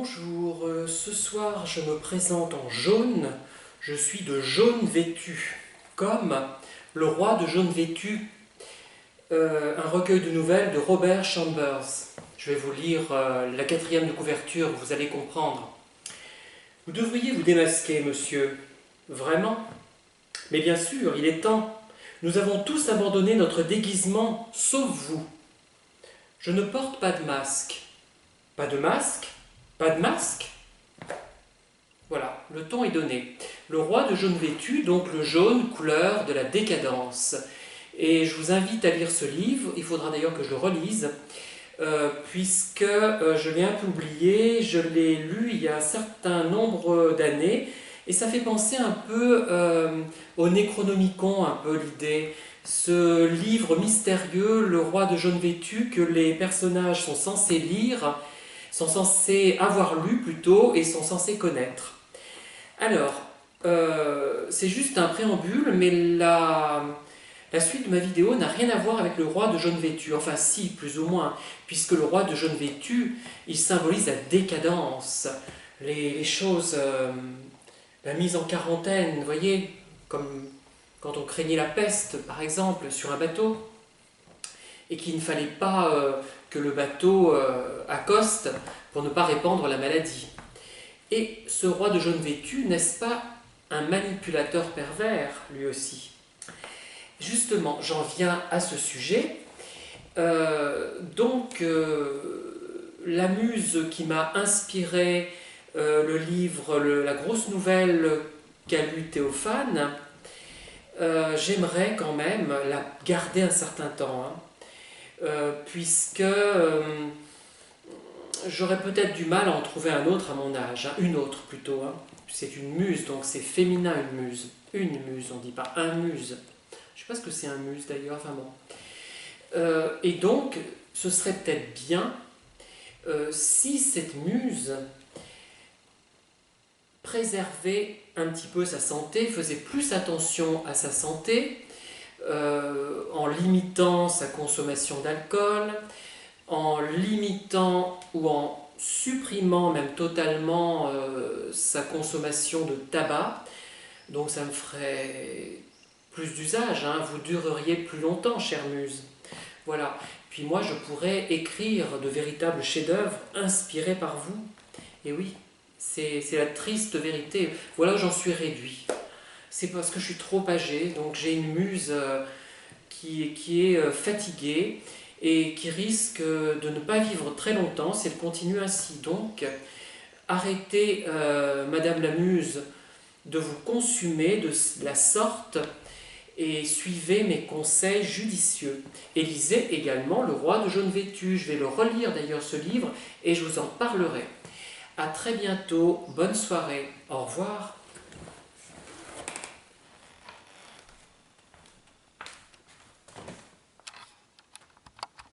Bonjour, ce soir je me présente en jaune, je suis de jaune vêtu, comme Le Roi de jaune vêtu, un recueil de nouvelles de Robert Chambers. Je vais vous lire la quatrième de couverture, vous allez comprendre. Vous devriez vous démasquer, monsieur. Vraiment? Mais bien sûr, il est temps. Nous avons tous abandonné notre déguisement, sauf vous. Je ne porte pas de masque. Pas de masque? Pas de masque? Voilà, le ton est donné. Le roi de jaune vêtu, donc le jaune, couleur de la décadence. Et je vous invite à lire ce livre, il faudra d'ailleurs que je le relise, puisque je l'ai un peu oublié, je l'ai lu il y a un certain nombre d'années, et ça fait penser un peu au Necronomicon, un peu l'idée. Ce livre mystérieux, Le Roi de jaune vêtu, que les personnages sont censés lire, sont censés avoir lu plutôt, et sont censés connaître. Alors, c'est juste un préambule, mais la suite de ma vidéo n'a rien à voir avec le roi de jaune vêtu. Enfin si, plus ou moins, puisque le roi de jaune vêtu, il symbolise la décadence, les choses, la mise en quarantaine, vous voyez, comme quand on craignait la peste, par exemple, sur un bateau, et qu'il ne fallait pas que le bateau accoste pour ne pas répandre la maladie. Et ce roi de jaune vêtu, n'est-ce pas un manipulateur pervers, lui aussi? Justement, j'en viens à ce sujet. La muse qui m'a inspiré le livre, la grosse nouvelle qu'a lu Théophane, j'aimerais quand même la garder un certain temps, puisque j'aurais peut-être du mal à en trouver un autre à mon âge, une autre plutôt. C'est une muse, donc c'est féminin une muse. Une muse, on ne dit pas un muse. Je ne sais pas ce que c'est un muse d'ailleurs, enfin bon. Et donc, ce serait peut-être bien si cette muse préservait un petit peu sa santé, faisait plus attention à sa santé, en limitant sa consommation d'alcool, en limitant ou en supprimant même totalement sa consommation de tabac. Donc ça me ferait plus d'usage, vous dureriez plus longtemps, chère muse. Voilà. Puis moi, je pourrais écrire de véritables chefs-d'œuvre inspirés par vous. Et oui, c'est la triste vérité. Voilà où j'en suis réduit. C'est parce que je suis trop âgé, donc j'ai une muse qui est fatiguée et qui risque de ne pas vivre très longtemps si elle continue ainsi. Donc, arrêtez, Madame la Muse, de vous consumer de la sorte et suivez mes conseils judicieux. Et lisez également Le Roi de jaune vêtu. Je vais le relire d'ailleurs ce livre et je vous en parlerai. À très bientôt, bonne soirée, au revoir.